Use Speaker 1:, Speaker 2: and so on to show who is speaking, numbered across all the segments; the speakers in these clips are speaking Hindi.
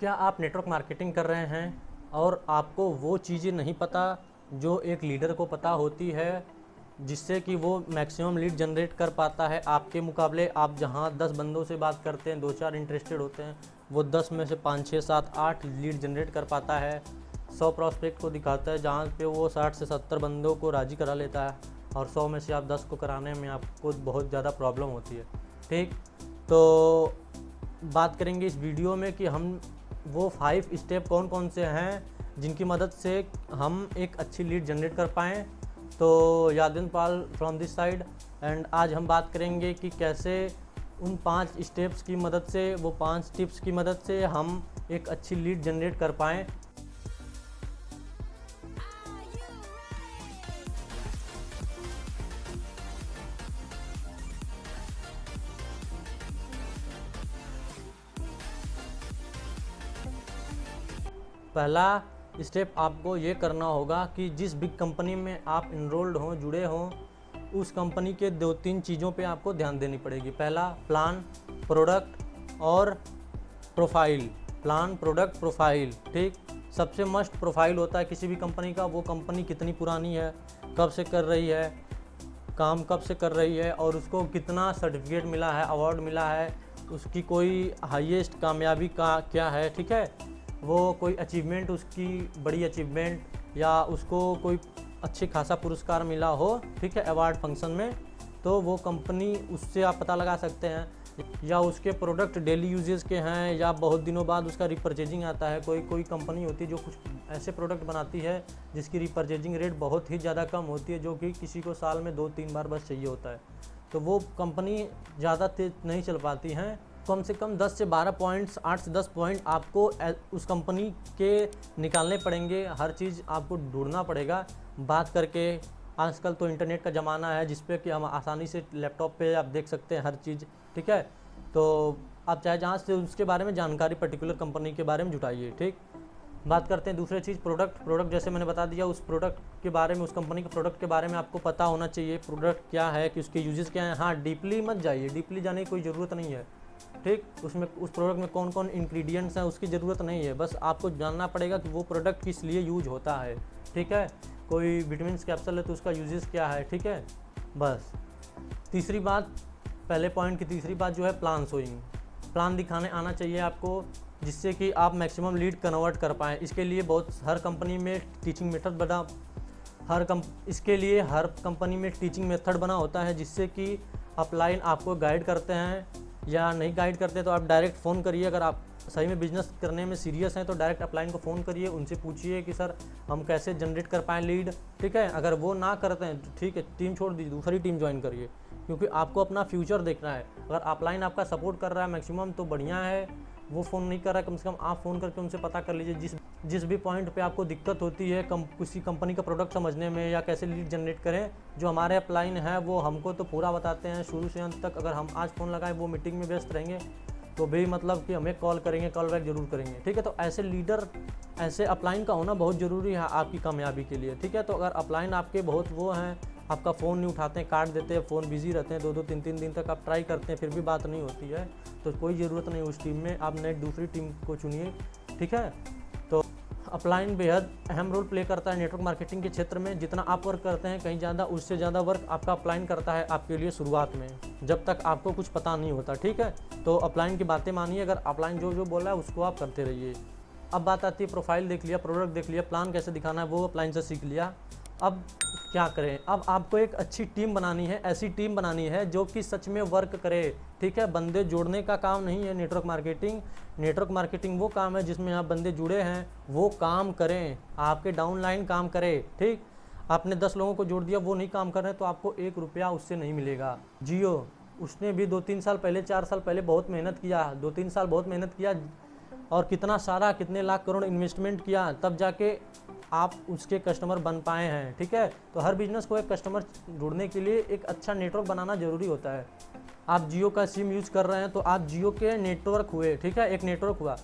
Speaker 1: क्या आप नेटवर्क मार्केटिंग कर रहे हैं और आपको वो चीज़ें नहीं पता जो एक लीडर को पता होती है, जिससे कि वो मैक्सिमम लीड जनरेट कर पाता है आपके मुकाबले? आप जहां 10 बंदों से बात करते हैं, 2-4 इंटरेस्टेड होते हैं, वो 10 में से 5, 6, 7, 8 लीड जनरेट कर पाता है। 100 प्रॉस्पेक्ट को दिखाता है जहाँ पे वो 60 से 70 बंदों को राज़ी करा लेता है, और 100 में से आप 10 को कराने में आपको बहुत ज़्यादा प्रॉब्लम होती है। ठीक, तो बात करेंगे इस वीडियो में कि हम वो 5 स्टेप कौन कौन से हैं जिनकी मदद से हम एक अच्छी लीड जनरेट कर पाएँ। तो यादन पाल फ्रॉम दिस साइड, एंड आज हम बात करेंगे कि कैसे उन 5 स्टेप्स की मदद से, वो 5 टिप्स की मदद से हम एक अच्छी लीड जनरेट कर पाएँ। पहला स्टेप आपको ये करना होगा कि जिस बिग कंपनी में आप इनरोल्ड हों, जुड़े हों, उस कंपनी के 2-3 चीज़ों पे आपको ध्यान देनी पड़ेगी। पहला, प्लान, प्रोडक्ट और प्रोफाइल। Plan, product, profile. ठीक, सबसे मस्ट प्रोफाइल होता है किसी भी कंपनी का। वो कंपनी कितनी पुरानी है, कब से कर रही है, काम कब से कर रही है, और उसको कितना सर्टिफिकेट मिला है, अवार्ड मिला है, उसकी कोई हाईएस्ट कामयाबी का क्या है। ठीक है, वो कोई अचीवमेंट, उसकी बड़ी अचीवमेंट, या उसको कोई अच्छे खासा पुरस्कार मिला हो, ठीक है, अवार्ड फंक्शन में, तो वो कंपनी, उससे आप पता लगा सकते हैं। या उसके प्रोडक्ट डेली यूजेस के हैं, या बहुत दिनों बाद उसका रिपर्चेजिंग आता है। कोई कंपनी होती है जो कुछ ऐसे प्रोडक्ट बनाती है जिसकी रिपर्चेजिंग रेट बहुत ही ज़्यादा कम होती है, जो कि किसी को साल में 2-3 बार बस चाहिए होता है, तो वो कंपनी ज़्यादा तेज नहीं चल पाती हैं। कम से कम 10 से 12 पॉइंट्स, 8 से 10 पॉइंट आपको उस कंपनी के निकालने पड़ेंगे। हर चीज़ आपको ढूंढना पड़ेगा बात करके। आजकल तो इंटरनेट का ज़माना है जिस पे कि हम आसानी से लैपटॉप पे आप देख सकते हैं हर चीज़। ठीक है, तो आप चाहे जहाँ से उसके बारे में जानकारी पर्टिकुलर कंपनी के बारे में जुटाइए। ठीक, बात करते हैं दूसरी चीज़, प्रोडक्ट जैसे मैंने बता दिया, उस प्रोडक्ट के बारे में, उस कंपनी के प्रोडक्ट के बारे में आपको पता होना चाहिए। प्रोडक्ट क्या है, कि उसके यूजेस क्या हैं। हाँ, डीपली मत जाइए, डीपली जाने की कोई ज़रूरत नहीं है। ठीक, उसमें उस प्रोडक्ट में कौन कौन इंग्रेडिएंट्स हैं उसकी ज़रूरत नहीं है, बस आपको जानना पड़ेगा कि वो प्रोडक्ट किस लिए यूज होता है। ठीक है, कोई विटामिन कैप्सूल है तो उसका यूजेस क्या है। ठीक है, बस। तीसरी बात, पहले पॉइंट की तीसरी बात जो है, प्लान शोइंग। प्लान दिखाने आना चाहिए आपको, जिससे कि आप मैक्सिमम लीड कन्वर्ट कर पाएँ। इसके लिए हर कंपनी में टीचिंग मेथड बना, इसके लिए हर कंपनी में टीचिंग मेथड बना होता है, जिससे कि अपलाइन आपको गाइड करते हैं, या नहीं गाइड करते तो आप डायरेक्ट फ़ोन करिए। अगर आप सही में बिजनेस करने में सीरियस हैं तो डायरेक्ट अपलाइन को फ़ोन करिए, उनसे पूछिए कि सर हम कैसे जनरेट कर पाएँ लीड। ठीक है, अगर वो ना करते हैं तो ठीक है, टीम छोड़ दीजिए, दूसरी टीम ज्वाइन करिए, क्योंकि आपको अपना फ्यूचर देखना है। अगर अपलाइन आपका सपोर्ट कर रहा है मैक्सिमम तो बढ़िया है, वो फ़ोन नहीं कर रहा है, कम से कम आप फ़ोन करके उनसे पता कर लीजिए जिस भी पॉइंट पे आपको दिक्कत होती है किसी कंपनी का प्रोडक्ट समझने में, या कैसे लीड जनरेट करें। जो हमारे अपलाइन है वो हमको तो पूरा बताते हैं शुरू से अंत तक। अगर हम आज फ़ोन लगाएं, वो मीटिंग में व्यस्त रहेंगे, तो भी मतलब कि हमें कॉल करेंगे, कॉल बैक ज़रूर करेंगे। ठीक है, तो ऐसे लीडर, ऐसे अपलाइन का होना बहुत ज़रूरी है आपकी कामयाबी के लिए। ठीक है, तो अगर अपलाइन आपके बहुत वो हैं, आपका फ़ोन नहीं उठाते हैं, काट देते हैं, फ़ोन बिजी रहते हैं, 2-2, 3-3 दिन तक आप ट्राई करते हैं, फिर भी बात नहीं होती है, तो कोई ज़रूरत नहीं उस टीम में, आप नेक्स्ट दूसरी टीम को चुनिए। ठीक है, तो अपलाइन बेहद अहम रोल प्ले करता है नेटवर्क मार्केटिंग के क्षेत्र में। जितना आप वर्क करते हैं कहीं ज़्यादा, उससे ज़्यादा वर्क आपका अपलाइन करता है आपके लिए शुरुआत में, जब तक आपको कुछ पता नहीं होता। ठीक है, तो अपलाइन की बातें मानिए, अगर अपलाइन जो बोला है उसको आप करते रहिए। अब बात आती है, प्रोफाइल देख लिया, प्रोडक्ट देख लिया, प्लान कैसे दिखाना है वो अपलाइन से सीख लिया। अब क्या करें? अब आपको एक अच्छी टीम बनानी है, ऐसी टीम बनानी है जो कि सच में वर्क करे। ठीक है, बंदे जोड़ने का काम नहीं है नेटवर्क मार्केटिंग। नेटवर्क मार्केटिंग वो काम है जिसमें आप बंदे जुड़े हैं, वो काम करें, आपके डाउनलाइन काम करे। ठीक, आपने 10 लोगों को जोड़ दिया, वो नहीं काम कर रहे हैं तो आपको 1 रुपया उससे नहीं मिलेगा। जियो, उसने भी 2-3 साल पहले, 4 साल पहले बहुत मेहनत किया, 2-3 साल बहुत मेहनत किया, और कितने लाख करोड़ इन्वेस्टमेंट किया, तब जाके आप उसके कस्टमर बन पाए हैं। ठीक है, तो हर बिजनेस को एक कस्टमर ढूंढने के लिए एक अच्छा नेटवर्क बनाना ज़रूरी होता है। आप जियो का सिम यूज़ कर रहे हैं तो आप जियो के नेटवर्क हुए। ठीक है, एक नेटवर्क हुआ,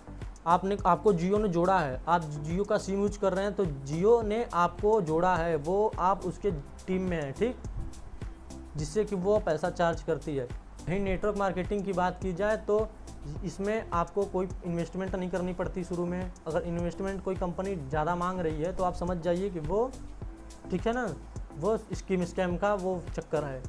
Speaker 1: आपको जियो ने जोड़ा है, आप जियो का सिम यूज कर रहे हैं तो जियो ने आपको जोड़ा है, वो आप उसके टीम में हैं। ठीक, जिससे कि वो पैसा चार्ज करती है। वहीं नेटवर्क मार्केटिंग की बात की जाए तो इसमें आपको कोई इन्वेस्टमेंट नहीं करनी पड़ती शुरू में। अगर इन्वेस्टमेंट कोई कंपनी ज़्यादा मांग रही है तो आप समझ जाइए कि वो, ठीक है ना, वो स्कैम का वो चक्कर है,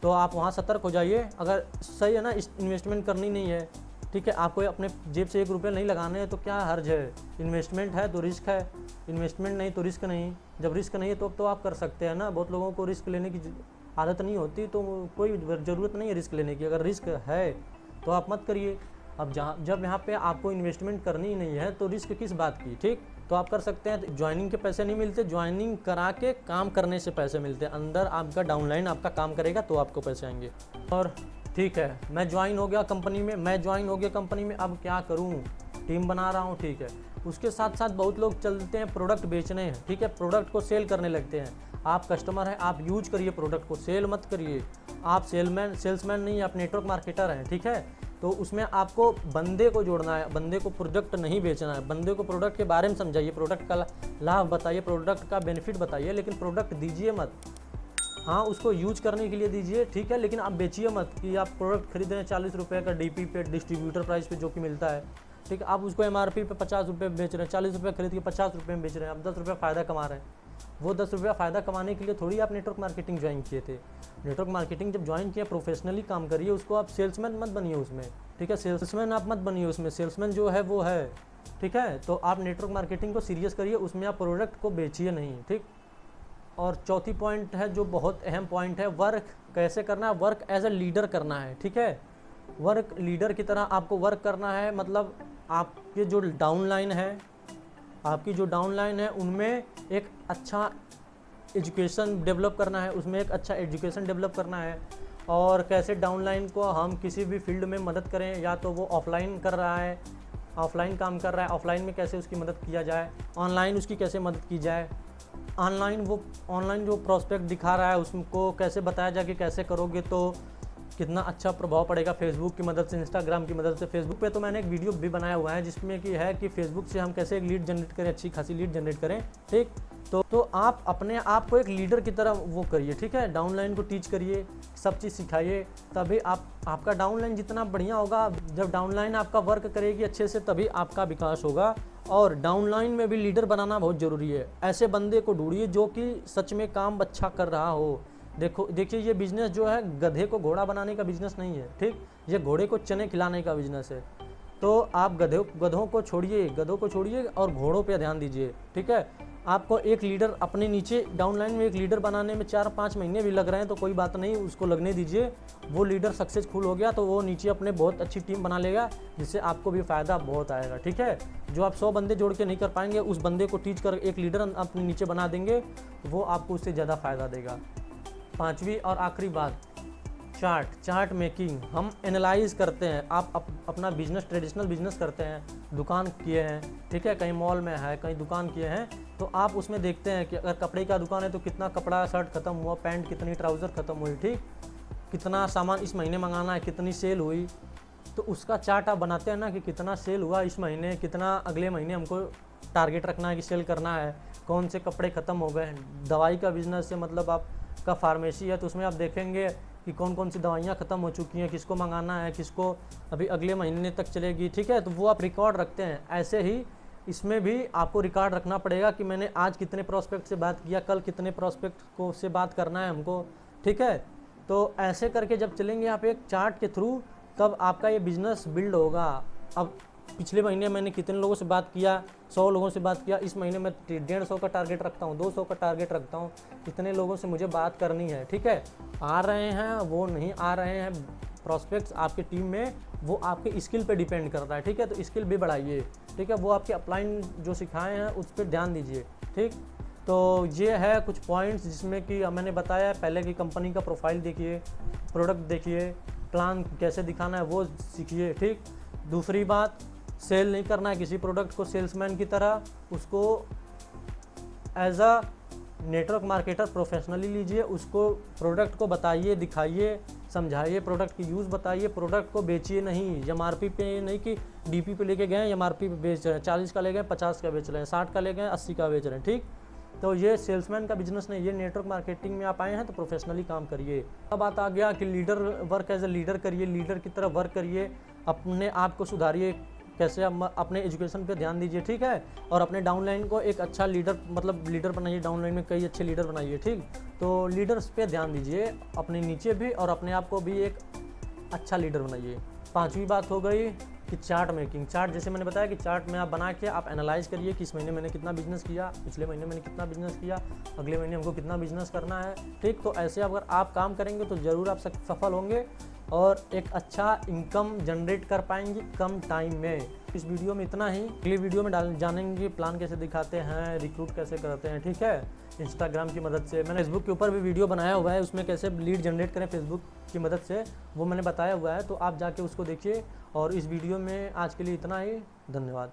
Speaker 1: तो आप वहाँ सतर्क हो जाइए। अगर सही है ना, इस इन्वेस्टमेंट करनी नहीं है, ठीक है, आपको अपने जेब से 1 रुपये नहीं लगाने हैं तो क्या हर्ज है। इन्वेस्टमेंट है तो रिस्क है, इन्वेस्टमेंट नहीं तो रिस्क नहीं। जब रिस्क नहीं है तो आप कर सकते हैं ना। बहुत लोगों को रिस्क लेने की आदत नहीं होती, तो कोई ज़रूरत नहीं है रिस्क लेने की। अगर रिस्क है तो आप मत करिए। अब जब यहाँ पे आपको इन्वेस्टमेंट करनी ही नहीं है तो रिस्क किस बात की, ठीक, तो आप कर सकते हैं। ज्वाइनिंग के पैसे नहीं मिलते, ज्वाइनिंग करा के काम करने से पैसे मिलते हैं। अंदर आपका डाउनलाइन आपका काम करेगा तो आपको पैसे आएंगे। और ठीक है, मैं ज्वाइन हो गया कंपनी में, अब क्या करूँ, टीम बना रहा हूँ, ठीक है। उसके साथ साथ बहुत लोग चलते हैं प्रोडक्ट बेचने हैं, ठीक है, प्रोडक्ट को सेल करने लगते हैं। आप कस्टमर हैं, आप यूज करिए प्रोडक्ट को, सेल मत करिए। आप सेल्समैन नहीं, आप नेटवर्क मार्केटर हैं, ठीक है। तो उसमें आपको बंदे को जोड़ना है, बंदे को प्रोडक्ट नहीं बेचना है। बंदे को प्रोडक्ट के बारे में समझाइए, प्रोडक्ट का लाभ बताइए, प्रोडक्ट का बेनिफिट बताइए, लेकिन प्रोडक्ट दीजिए मत। हाँ, उसको यूज करने के लिए दीजिए, ठीक है, लेकिन आप बेचिए मत कि आप प्रोडक्ट खरीद रहे हैं 40 रुपये का डीपी पे, डिस्ट्रीब्यूटर प्राइस पे जो कि मिलता है, ठीक है। आप उसको MRP पे 50 रुपये बेच रहे हैं, 40 रुपये खरीद के 50 रुपये में बेच रहे हैं, आप 10 रुपये फ़ायदा कमा रहे हैं। वो 10 रुपया फ़ायदा कमाने के लिए थोड़ी आप नेटवर्क मार्केटिंग ज्वाइन किए थे। नेटवर्क मार्केटिंग जब ज्वाइन किया, प्रोफेशनली काम करिए उसको, आप सेल्समैन मत बनिए उसमें, ठीक है, सेल्समैन आप मत बनिए उसमें। सेल्समैन जो है वो है, ठीक है। तो आप नेटवर्क मार्केटिंग को सीरियस करिए, उसमें आप प्रोडक्ट को बेचिए नहीं, ठीक। और चौथी पॉइंट है जो बहुत अहम पॉइंट है, वर्क कैसे करना है। वर्क एज ए लीडर करना है, ठीक है। वर्क लीडर की तरह आपको वर्क करना है, मतलब आपके जो डाउनलाइन है उनमें एक अच्छा एजुकेशन डेवलप करना है, उसमें एक अच्छा एजुकेशन डेवलप करना है। और कैसे डाउनलाइन को हम किसी भी फील्ड में मदद करें, या तो वो ऑफलाइन कर रहा है, ऑफलाइन काम कर रहा है, ऑफलाइन में कैसे उसकी मदद किया जाए, ऑनलाइन उसकी कैसे मदद की जाए, ऑनलाइन जो प्रोस्पेक्ट दिखा रहा है उसको कैसे बताया जाए कि कैसे करोगे तो कितना अच्छा प्रभाव पड़ेगा फेसबुक की मदद से, इंस्टाग्राम की मदद से। फेसबुक पे तो मैंने एक वीडियो भी बनाया हुआ है जिसमें कि है कि फेसबुक से हम कैसे एक लीड जनरेट करें, अच्छी खासी लीड जनरेट करें, ठीक। तो आप अपने आप को एक लीडर की तरह वो करिए, ठीक है। डाउनलाइन को टीच करिए, सब चीज़ सिखाइए, तभी आपका डाउनलाइन जितना बढ़िया होगा, जब डाउनलाइन आपका वर्क करेगी अच्छे से तभी आपका विकास होगा। और डाउनलाइन में भी लीडर बनाना बहुत ज़रूरी है। ऐसे बंदे को ढूंढिए जो कि सच में काम अच्छा कर रहा हो। देखिए ये बिज़नेस जो है गधे को घोड़ा बनाने का बिज़नेस नहीं है, ठीक, ये घोड़े को चने खिलाने का बिज़नेस है। तो आप गधों को छोड़िए और घोड़ों पे ध्यान दीजिए, ठीक है। आपको एक लीडर अपने नीचे डाउनलाइन में एक लीडर बनाने में 4-5 महीने भी लग रहे हैं तो कोई बात नहीं, उसको लगने दीजिए। वो लीडर सक्सेसफुल हो गया तो वो नीचे अपने बहुत अच्छी टीम बना लेगा, जिससे आपको भी फ़ायदा बहुत आएगा, ठीक है। जो आप 100 बंदे जोड़ के नहीं कर पाएंगे, उस बंदे को टीच कर एक लीडर अपने नीचे बना देंगे, वो आपको उससे ज़्यादा फ़ायदा देगा। 5वीं और आखिरी बात, चार्ट मेकिंग। हम एनालाइज करते हैं, आप अपना बिजनेस, ट्रेडिशनल बिजनेस करते हैं, दुकान किए हैं, ठीक है, कहीं मॉल में है, कहीं दुकान किए हैं, तो आप उसमें देखते हैं कि अगर कपड़े का दुकान है तो कितना कपड़ा शर्ट ख़त्म हुआ, पैंट कितनी, ट्राउज़र ख़त्म हुई, ठीक, कितना सामान इस महीने मंगाना है, कितनी सेल हुई, तो उसका चार्ट आप बनाते हैं ना कि कितना सेल हुआ इस महीने, कितना अगले महीने हमको टारगेट रखना है कि सेल करना है, कौन से कपड़े ख़त्म हो गए। दवाई का बिज़नेस है, मतलब आपका फार्मेसी है तो उसमें आप देखेंगे कि कौन कौन सी दवाइयाँ ख़त्म हो चुकी हैं, किसको मंगाना है, किसको अभी अगले महीने तक चलेगी, ठीक है, तो वो आप रिकॉर्ड रखते हैं। ऐसे ही इसमें भी आपको रिकॉर्ड रखना पड़ेगा कि मैंने आज कितने प्रोस्पेक्ट से बात किया, कल कितने प्रोस्पेक्ट को से बात करना है हमको, ठीक है। तो ऐसे करके जब चलेंगे आप एक चार्ट के थ्रू, तब आपका ये बिज़नेस बिल्ड होगा। अब पिछले महीने मैंने कितने लोगों से बात किया, 100 लोगों से बात किया, इस महीने मैं 150 का टारगेट रखता हूँ, 200 का टारगेट रखता हूँ, कितने लोगों से मुझे बात करनी है, ठीक है। आ रहे हैं वो नहीं आ रहे हैं प्रॉस्पेक्ट्स आपके टीम में, वो आपके स्किल पे डिपेंड करता है, ठीक है। तो स्किल भी बढ़ाइए, ठीक है, वो आपके अपलाइन जो सिखाए हैं उस पर ध्यान दीजिए, ठीक। तो ये है कुछ पॉइंट्स जिसमें कि मैंने बताया, पहले की कंपनी का प्रोफाइल देखिए, प्रोडक्ट देखिए, प्लान कैसे दिखाना है वो सीखिए, ठीक। दूसरी बात, सेल नहीं करना है किसी प्रोडक्ट को सेल्समैन की तरह, उसको as a network marketer professionally लीजिए, उसको प्रोडक्ट को बताइए, दिखाइए, समझाइए, प्रोडक्ट की यूज़ बताइए, प्रोडक्ट को बेचिए नहीं। MRP पे नहीं कि DP पे लेके गए MRP पे बेच रहे हैं, 40 का ले गए 50 का बेच रहे हैं, 60 का ले गए 80 का बेच रहे हैं, ठीक। तो ये सेल्समैन का बिजनेस नहीं, ये नेटवर्क मार्केटिंग में आप आए हैं तो प्रोफेशनली काम करिए। अब बात आ गया कि leader work as a leader करिए, लीडर की तरह वर्क करिए। अपने आप को सुधारिए, कैसे अपने एजुकेशन पे ध्यान दीजिए, ठीक है। और अपने डाउनलाइन को एक अच्छा लीडर, मतलब लीडर बनाइए, डाउनलाइन में कई अच्छे लीडर बनाइए, ठीक। तो लीडर्स पे ध्यान दीजिए, अपने नीचे भी और अपने आप को भी एक अच्छा लीडर बनाइए। 5वीं बात हो गई कि चार्ट मेकिंग। चार्ट, जैसे मैंने बताया कि चार्ट में आप बना के आप एनालाइज करिए कि इस महीने मैंने कितना बिजनेस किया, पिछले महीने मैंने कितना बिजनेस किया, अगले महीने हमको कितना बिजनेस करना है, ठीक। तो ऐसे अगर आप काम करेंगे तो ज़रूर आप सफल होंगे और एक अच्छा इनकम जनरेट कर पाएंगे कम टाइम में। इस वीडियो में इतना ही। अगली वीडियो में जानेंगे प्लान कैसे दिखाते हैं, रिक्रूट कैसे करते हैं, ठीक है, इंस्टाग्राम की मदद से। मैंने फेसबुक के ऊपर भी वीडियो बनाया हुआ है, उसमें कैसे लीड जनरेट करें फेसबुक की मदद से, वो मैंने बताया हुआ है, तो आप जाके उसको देखिए। और इस वीडियो में आज के लिए इतना ही। धन्यवाद।